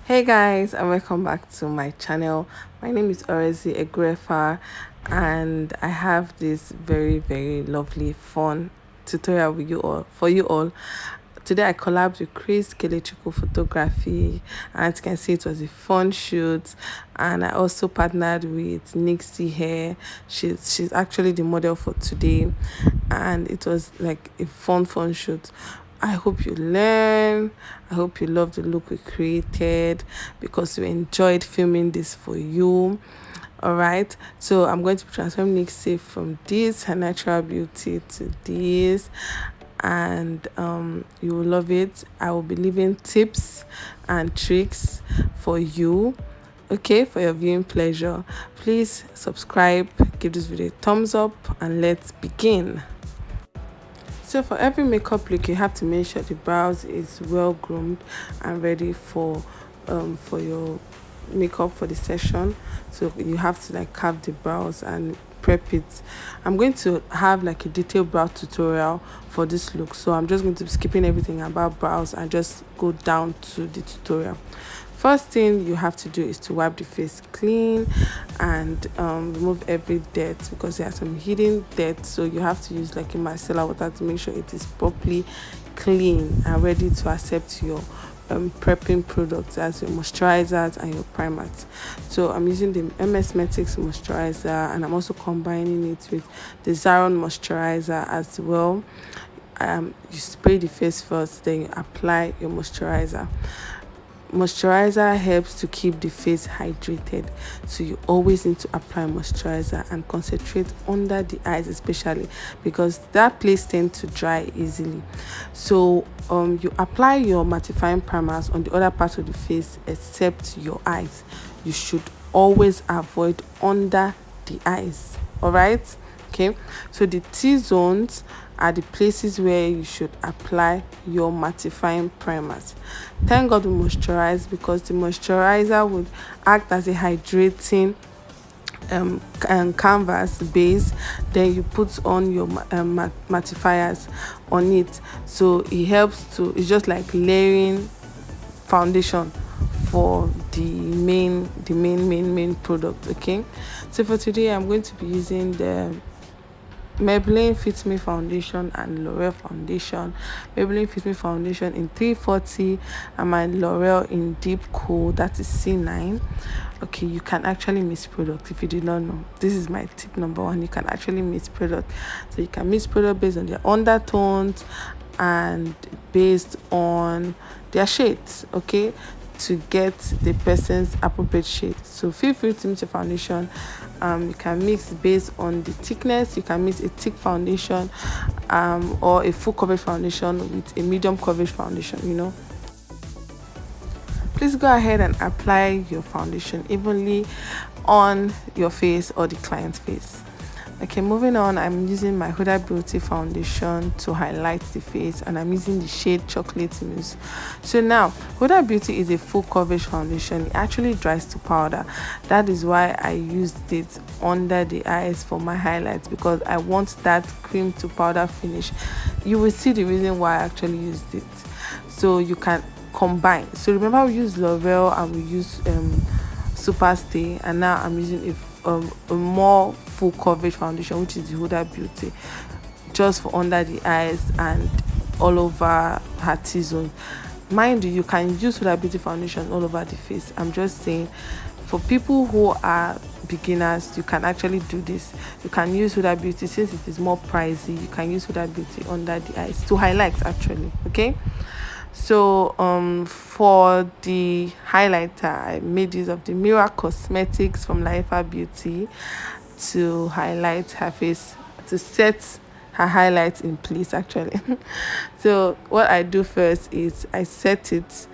Hey guys, and welcome back to my channel. My name is Orezi Egrefa, and I have this very lovely fun tutorial with you all for you all. Today I collabed with Chris Kelechukwu Photography, and as you can see it was a fun shoot. And I also partnered with Nixie Hair. She's actually the model for today, and it was like a fun shoot. I hope you learn. I hope you love the look we created because we enjoyed filming this for you. All right, so I'm going to transform Nixie from this her natural beauty to this, and you will love it. I will be leaving tips and tricks for you, okay, for your viewing pleasure. Please subscribe, give this video a thumbs up, and let's begin. So for every makeup look, you have to make sure the brows is well groomed and ready for your makeup for the session. So you have to like carve the brows and prep it. I'm going to have like a detailed brow tutorial for this look, so I'm just going to be skipping everything about brows and just go down to the tutorial. First thing you have to do is to wipe the face clean and remove every dirt, because there are some hidden dirt, so you have to use like a micellar water to make sure it is properly clean and ready to accept your prepping products as your moisturizers and your primers. So I'm using the MS Metics moisturizer, and I'm also combining it with the Zaron moisturizer as well. You spray the face first, then you apply your moisturizer. Moisturizer helps to keep the face hydrated, so you always need to apply moisturizer and concentrate under the eyes, especially because that place tends to dry easily. So you apply your mattifying primers on the other parts of the face except your eyes. You should always avoid under the eyes. All right, okay, so the T-zones are the places where you should apply your mattifying primers. Thank God we moisturize, because the moisturizer would act as a hydrating and canvas base. Then you put on your mattifiers on it, so it helps to, it's just like layering foundation for the main product. Okay, so for today I'm going to be using the Maybelline Fit Me foundation and L'Oreal foundation. Maybelline Fit Me foundation in 340 and my L'Oreal in deep cool, that is C9. Okay, you can actually mix product. If you did not know, this is my tip number one. You can actually mix product, so you can mix product based on their undertones and based on their shades, okay, to get the person's appropriate shade. So feel free to mix your foundation. You can mix based on the thickness. You can mix a thick foundation or a full coverage foundation with a medium coverage foundation, you know. Please go ahead and apply your foundation evenly on your face or the client's face. Okay, moving on, I'm using my Huda Beauty foundation to highlight the face, and I'm using the shade Chocolate Mousse. So now, Huda Beauty is a full coverage foundation. It actually dries to powder. That is why I used it under the eyes for my highlights, because I want that cream to powder finish. You will see the reason why I actually used it. So you can combine. So remember, we used L'Oreal and we used Superstay, and now I'm using a more full coverage foundation, which is the Huda Beauty, just for under the eyes and all over her T-zone. Mind you, you can use Huda Beauty foundation all over the face. I'm just saying, for people who are beginners, you can actually do this. You can use Huda Beauty, since it is more pricey. You can use Huda Beauty under the eyes to highlight, actually. Okay, so for the highlighter, I made use of the Mira Cosmetics from Lifa Beauty to highlight her face, to set her highlights in place, actually. So what I do first is I set it.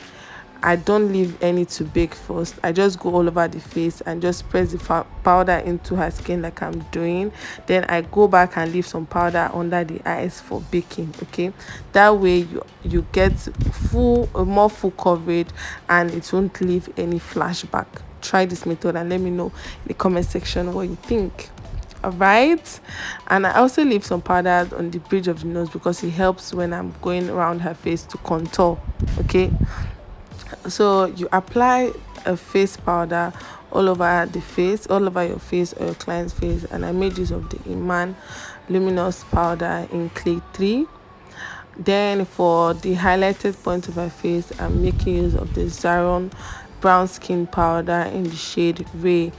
I don't leave any to bake first. I just go all over the face and just press the powder into her skin like I'm doing. Then I go back and leave some powder under the eyes for baking. Okay, that way you get more full coverage, and it won't leave any flashback. Try this method and let me know in the comment section what you think. All right, and I also leave some powder on the bridge of the nose, because it helps when I'm going around her face to contour. Okay, So you apply a face powder all over the face, all over your face or your client's face, and I made use of the Iman luminous powder in clay 3. Then for the highlighted point of her face, I'm making use of the Zaron brown skin powder in the shade Ray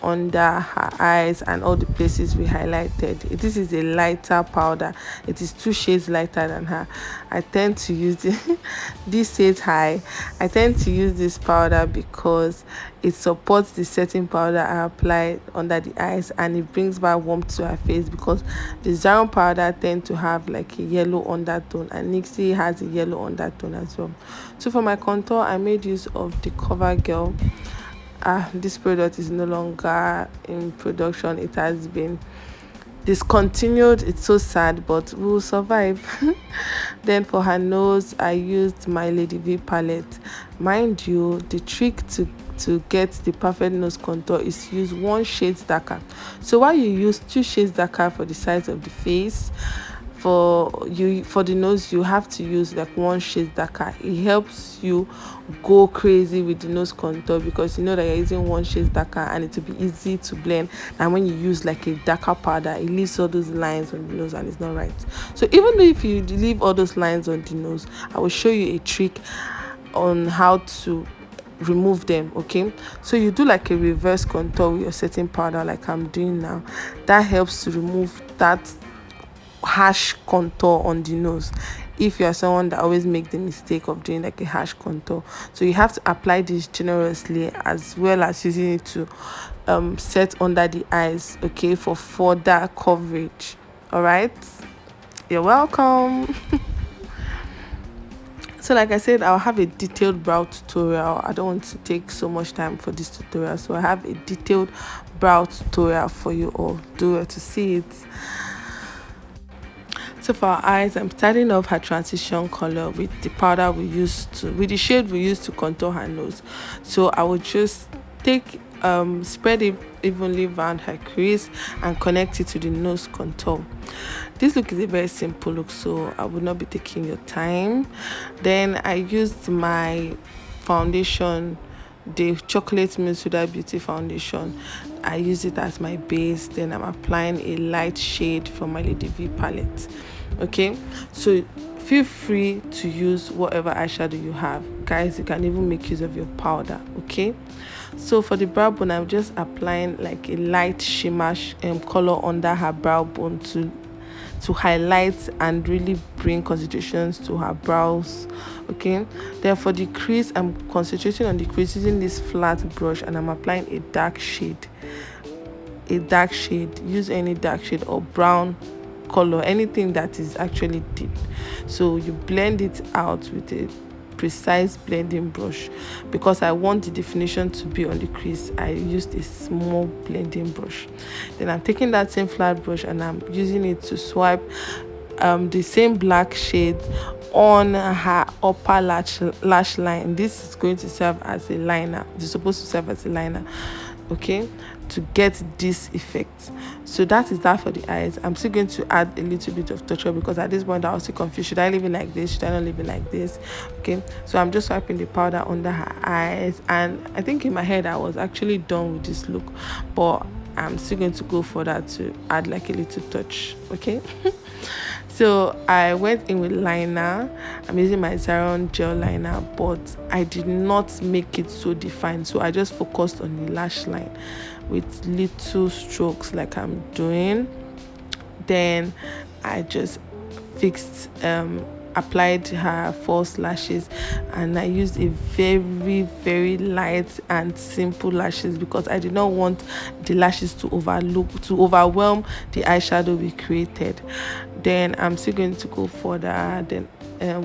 under her eyes and all the places we highlighted. This is a lighter powder. It is 2 shades lighter than her. I tend to use it. This says high. I tend to use this powder because it supports the setting powder I apply under the eyes, and it brings back warmth to her face because the Zaron powder tend to have like a yellow undertone, and Nixie has a yellow undertone as well. So for my contour, I made use of the CoverGirl. This product is no longer in production. It has been discontinued. It's so sad, but we will survive. Then for her nose, I used my Lady V palette. Mind you, the trick to get the perfect nose contour is to use 1 shade darker. So while you use 2 shades darker for the size of the face, for the nose you have to use like 1 shade darker. It helps you go crazy with the nose contour because you know that you're using 1 shade darker, and it will be easy to blend. And when you use like a darker powder, it leaves all those lines on the nose, and it's not right. So even though if you leave all those lines on the nose, I will show you a trick on how to remove them. Okay, so you do like a reverse contour with your setting powder like I'm doing now. That helps to remove that harsh contour on the nose if you are someone that always make the mistake of doing like a harsh contour. So you have to apply this generously as well as using it to set under the eyes, okay, for further coverage. All right, you're welcome. So like I said, I'll have a detailed brow tutorial. I don't want to take so much time for this tutorial, so I have a detailed brow tutorial for you all. Do it to see it. So for our eyes, I'm starting off her transition color with the powder with the shade we used to contour her nose. So I will just take spread it evenly around her crease and connect it to the nose contour. This look is a very simple look, so I will not be taking your time. Then I used my foundation, the chocolate Minsuda Beauty foundation. I use it as my base. Then I'm applying a light shade from my Lady V palette. Okay, so feel free to use whatever eyeshadow you have, guys. You can even make use of your powder. Okay, so for the brow bone, I'm just applying like a light shimmer color under her brow bone to highlight and really bring concentrations to her brows. Okay, then for the crease, I'm concentrating on the crease using this flat brush, and I'm applying a dark shade. Use any dark shade or brown color, anything that is actually deep. So you blend it out with a precise blending brush. Because I want the definition to be on the crease, I used a small blending brush. Then I'm taking that same flat brush and I'm using it to swipe the same black shade on her upper lash line. This is going to serve as a liner. It's supposed to serve as a liner, okay, to get this effect. So that is that for the eyes. I'm still going to add a little bit of touch up because at this point I was still confused. Should I leave it like this? Should I not leave it like this? Okay, so I'm just wiping the powder under her eyes, and I think in my head I was actually done with this look, but I'm still going to go for that to add like a little touch. Okay. So I went in with liner. I'm using my Zaron gel liner, but I did not make it so defined. So I just focused on the lash line with little strokes like I'm doing. Then I just applied her false lashes, and I used a very light and simple lashes because I did not want the lashes to overwhelm the eyeshadow we created. Then I'm still going to go further. Then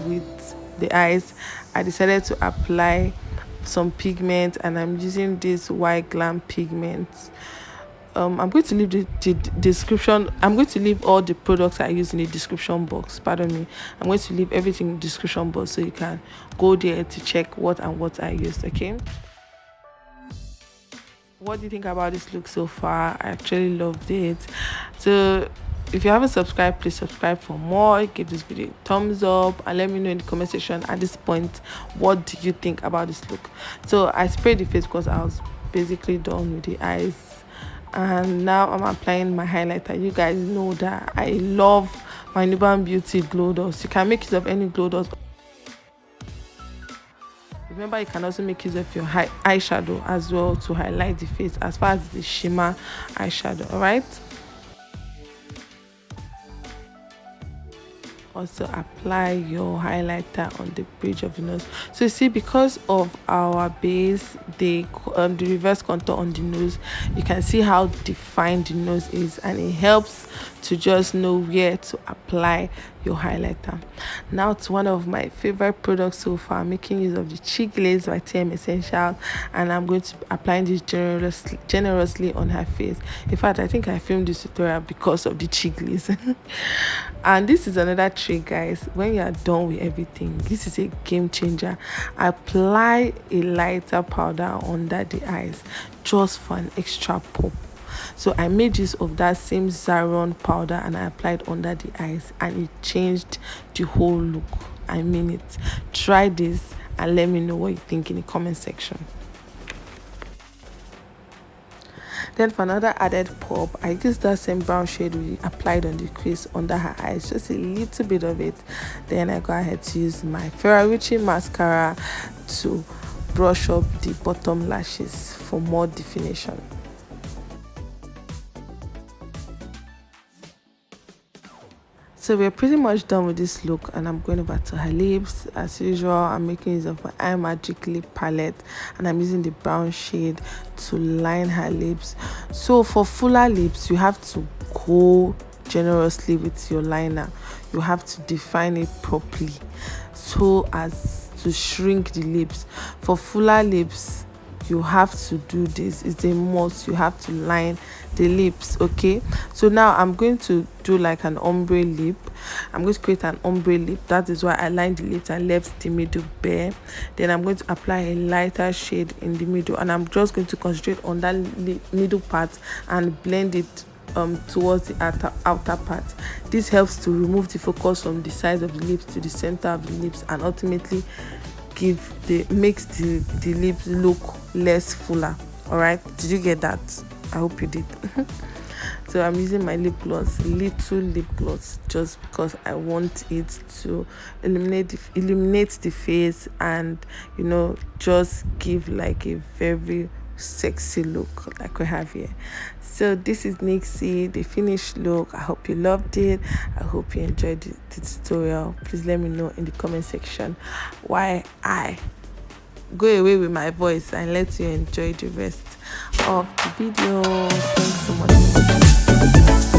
with the eyes, I decided to apply some pigment, and I'm using this white glam pigment. I'm going to leave the description. I'm going to leave all the products I use in the description box. Pardon me. I'm going to leave everything in the description box so you can go there to check what I used. Okay. What do you think about this look so far? I actually loved it. So If you haven't subscribed, please subscribe for more. Give this video a thumbs up and let me know in the comment section at this point, what do you think about this look? So I sprayed the face because I was basically done with the eyes, and now I'm applying my highlighter. You guys know that I love my Nuban Beauty glow dots. You can make use of any glow dots. Remember, you can also make use of your eyeshadow as well to highlight the face, as far as the shimmer eyeshadow. All right, also apply your highlighter on the bridge of the nose. So you see, because of our base, the reverse contour on the nose, you can see how defined the nose is, and it helps to just know where to apply your highlighter. Now to one of my favorite products so far, making use of the Cheek Glaze by TM Essentials, and I'm going to be applying this generously on her face. In fact, I think I filmed this tutorial because of the Cheek Glaze. And this is another trick, guys. When you are done with everything, this is a game changer. Apply a lighter powder under the eyes just for an extra pop. So I made use of that same Zaron powder and I applied under the eyes, and it changed the whole look. I mean it. Try this and let me know what you think in the comment section. Then for another added pop, I used that same brown shade we applied on the crease under her eyes, just a little bit of it. Then I go ahead to use my Ferrarici mascara to brush up the bottom lashes for more definition. So we're pretty much done with this look, and I'm going over to her lips. As usual, I'm making use of my Eye Magic lip palette, and I'm using the brown shade to line her lips. So for fuller lips, you have to go generously with your liner. You have to define it properly so as to shrink the lips. For fuller lips, you have to do this. It's a must. You have to line the lips. Okay, so now I'm going to do like an ombre lip. I'm going to create an ombre lip. That is why I lined the lips and left the middle bare. Then I'm going to apply a lighter shade in the middle, and I'm just going to concentrate on that middle part and blend it towards the outer part. This helps to remove the focus from the sides of the lips to the center of the lips, and ultimately makes the lips look less fuller. All right, did you get that? I hope you did. So I'm using my lip gloss, little lip gloss, just because I want it to illuminate the face, and you know, just give like a very sexy look like we have here. So this is Nixie, the finished look. I hope you loved it. I hope you enjoyed the tutorial. Please let me know in the comment section why I go away with my voice and let you enjoy the rest of the video. Thanks so much.